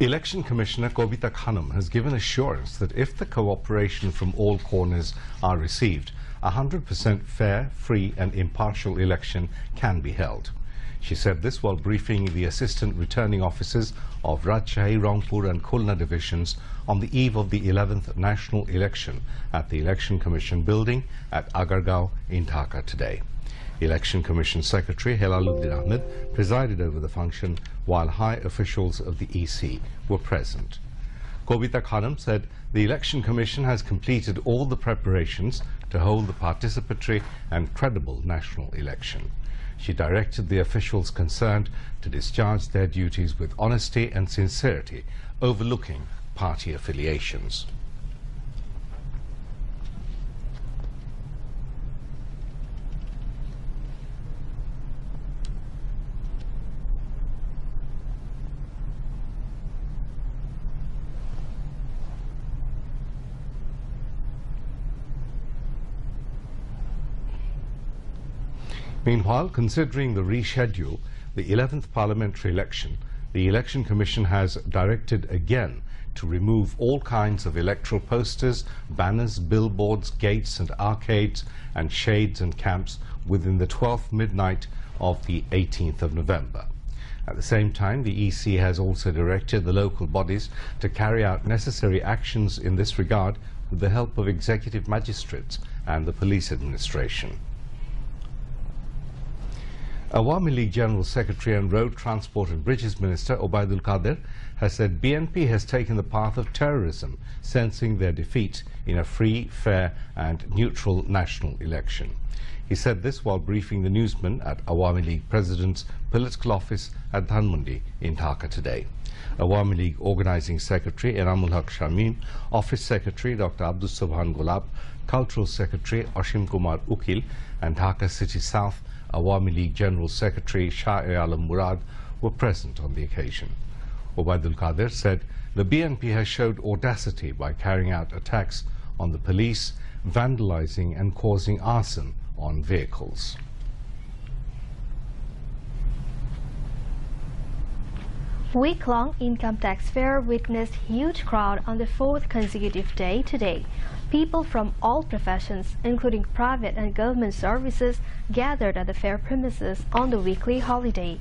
Election Commissioner Kobita Khanum has given assurance that if the cooperation from all corners are received, a 100% fair, free and impartial election can be held. She said this while briefing the assistant returning officers of Rajshahi, Rangpur and Khulna divisions on the eve of the 11th national election at the Election Commission building at Agargaon in Dhaka today. Election Commission Secretary Helaluddin Ahmed presided over the function while high officials of the EC were present. Kobita Khanum said the Election Commission has completed all the preparations to hold the participatory and credible national election. She directed the officials concerned to discharge their duties with honesty and sincerity, overlooking party affiliations. Meanwhile, considering the reschedule, the 11th parliamentary election, the Election Commission has directed again to remove all kinds of electoral posters, banners, billboards, gates and arcades and shades and camps within the 12th midnight of the 18th of November. At the same time, the EC has also directed the local bodies to carry out necessary actions in this regard with the help of executive magistrates and the police administration. Awami League General Secretary and Road Transport and Bridges Minister Obaidul Qadir has said BNP has taken the path of terrorism, sensing their defeat in a free, fair and neutral national election. He said this while briefing the newsmen at Awami League President's political office at Dhanmondi in Dhaka today. Awami League Organising Secretary Enamul Haq Shamim, Office Secretary Dr. Abdus Subhan Gulab, Cultural Secretary Ashim Kumar Ukil and Dhaka City South Awami League General Secretary Shah-e-Alam Murad were present on the occasion. Obaidul Qadir said the BNP has showed audacity by carrying out attacks on the police, vandalizing and causing arson on vehicles. Week-long income tax fair witnessed huge crowd on the fourth consecutive day today. People from all professions, including private and government services, gathered at the fair premises on the weekly holiday.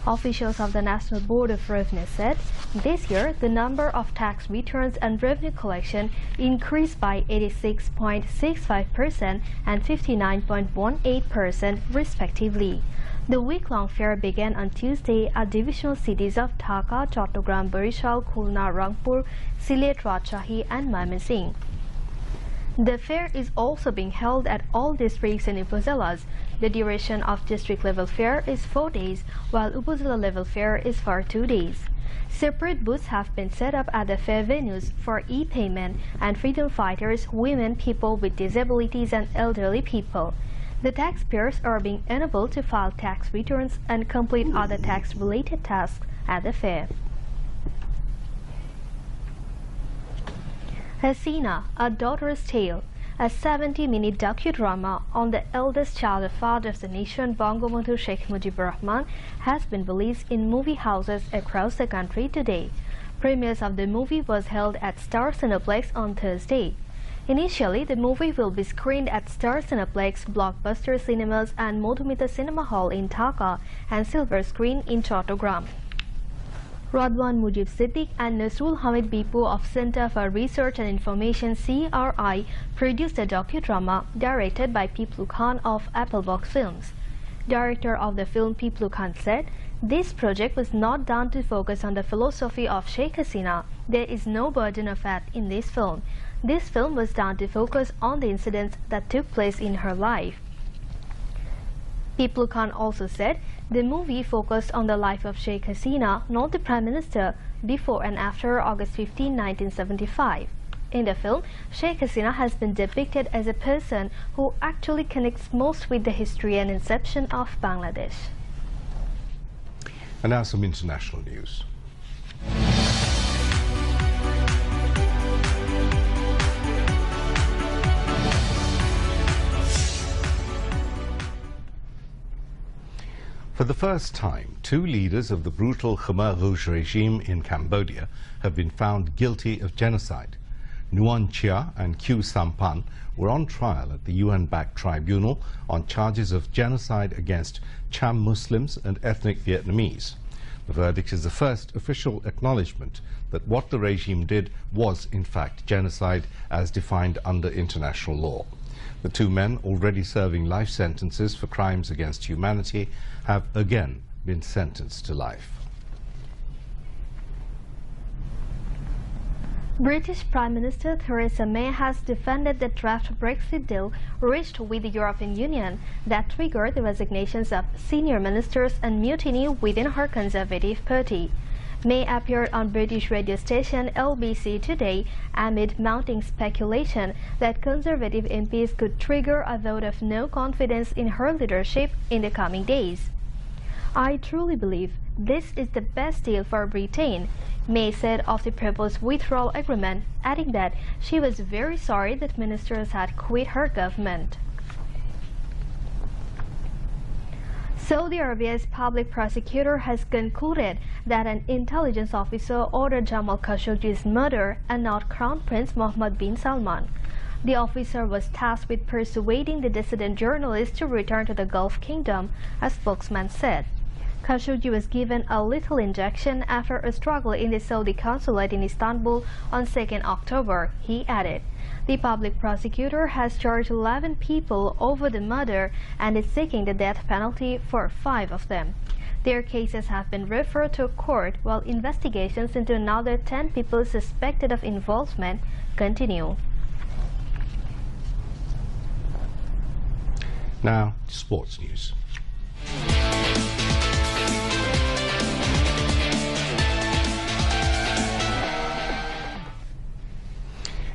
Officials of the National Board of Revenue said this year the number of tax returns and revenue collection increased by 86.65% and 59.18% respectively. The week-long fair began on Tuesday at divisional cities of Dhaka, Chattogram, Barishal, Khulna, Rangpur, Sylhet, Rajshahi and Mymensingh. The fair is also being held at all districts and upazilas. The duration of district-level fair is 4 days, while upazila-level fair is for 2 days. Separate booths have been set up at the fair venues for e-payment and freedom fighters, women, people with disabilities and elderly people. The taxpayers are being enabled to file tax returns and complete other tax-related tasks at the fair. Hasina, A Daughter's Tale, a 70-minute docudrama on the eldest child of father of the nation, Bangabandhu Sheikh Mujibur Rahman, has been released in movie houses across the country today. Premieres of the movie was held at Star Cineplex on Thursday. Initially, the movie will be screened at Star Cineplex, Blockbuster Cinemas and Modhumita Cinema Hall in Dhaka and Silver Screen in Chattogram. Radwan Mujib Siddiq and Nasrul Hamid Bipu of Center for Research and Information CRI produced a docudrama directed by Piplu Khan of Applebox Films. Director of the film Piplu Khan said, "This project was not done to focus on the philosophy of Sheikh Hasina. There is no burden of fat in this film. This film was done to focus on the incidents that took place in her life." Piplu Khan also said the movie focused on the life of Sheikh Hasina, not the Prime Minister, before and after August 15, 1975. In the film, Sheikh Hasina has been depicted as a person who actually connects most with the history and inception of Bangladesh. And now some international news. For the first time, two leaders of the brutal Khmer Rouge regime in Cambodia have been found guilty of genocide. Nuon Chia and Khieu Sampan were on trial at the UN-backed tribunal on charges of genocide against Cham Muslims and ethnic Vietnamese. The verdict is the first official acknowledgement that what the regime did was in fact genocide as defined under international law. The two men, already serving life sentences for crimes against humanity, have again been sentenced to life. British Prime Minister Theresa May has defended the draft Brexit deal reached with the European Union that triggered the resignations of senior ministers and mutiny within her Conservative Party. May appeared on British radio station LBC today amid mounting speculation that Conservative MPs could trigger a vote of no confidence in her leadership in the coming days. "I truly believe this is the best deal for Britain," May said of the proposed withdrawal agreement, adding that she was very sorry that ministers had quit her government. Saudi Arabia's public prosecutor has concluded that an intelligence officer ordered Jamal Khashoggi's murder and not Crown Prince Mohammed bin Salman. The officer was tasked with persuading the dissident journalist to return to the Gulf Kingdom, a spokesman said. Khashoggi was given a lethal injection after a struggle in the Saudi consulate in Istanbul on 2nd October, he added. The public prosecutor has charged 11 people over the murder and is seeking the death penalty for 5 of them. Their cases have been referred to court while investigations into another 10 people suspected of involvement continue. Now, sports news.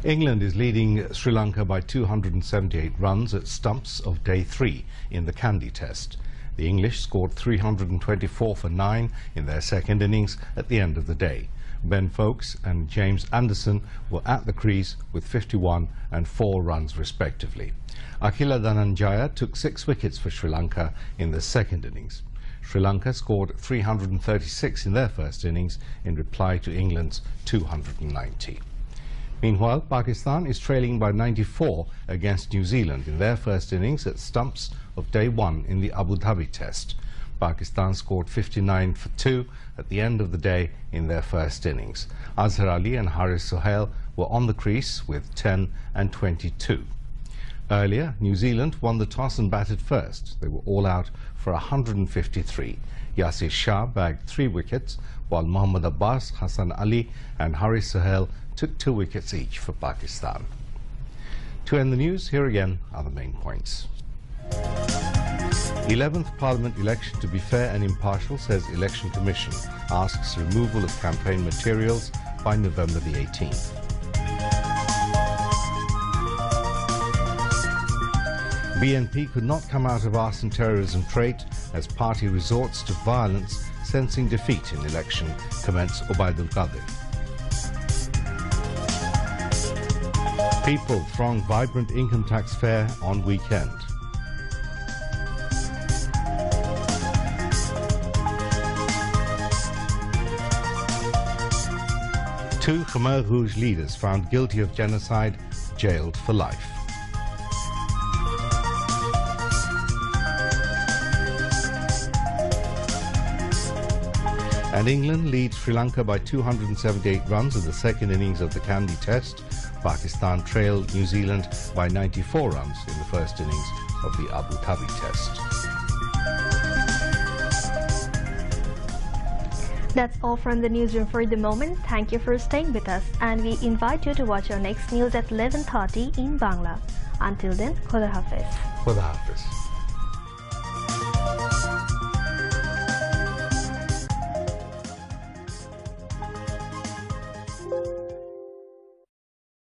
England is leading Sri Lanka by 278 runs at stumps of day 3 in the Kandy Test. The English scored 324 for 9 in their second innings at the end of the day. Ben Foakes and James Anderson were at the crease with 51 and 4 runs respectively. Akila Dhananjaya took 6 wickets for Sri Lanka in the second innings. Sri Lanka scored 336 in their first innings in reply to England's 290. Meanwhile, Pakistan is trailing by 94 against New Zealand in their first innings at stumps of day 1 in the Abu Dhabi Test. Pakistan scored 59 for 2 at the end of the day in their first innings. Azhar Ali and Haris Sohail were on the crease with 10 and 22. Earlier, New Zealand won the toss and batted first. They were all out for 153. Yasir Shah bagged 3 wickets, while Mohammad Abbas, Hassan Ali and Haris Sohail took 2 wickets each for Pakistan. To end the news, here again are the main points. 11th Parliament election to be fair and impartial, says Election Commission. Asks removal of campaign materials by November the 18th. BNP could not come out of arson terrorism trait as party resorts to violence, sensing defeat in election, comments Obaidul Qadir. People throng vibrant income tax fair on weekend. Two Khmer Rouge leaders found guilty of genocide, jailed for life. And England leads Sri Lanka by 278 runs in the second innings of the Kandy Test. Pakistan trailed New Zealand by 94 runs in the first innings of the Abu Dhabi Test. That's all from the newsroom for the moment. Thank you for staying with us, and we invite you to watch our next news at 11:30 in Bangla. Until then, Khuda Hafiz. Khuda Hafiz.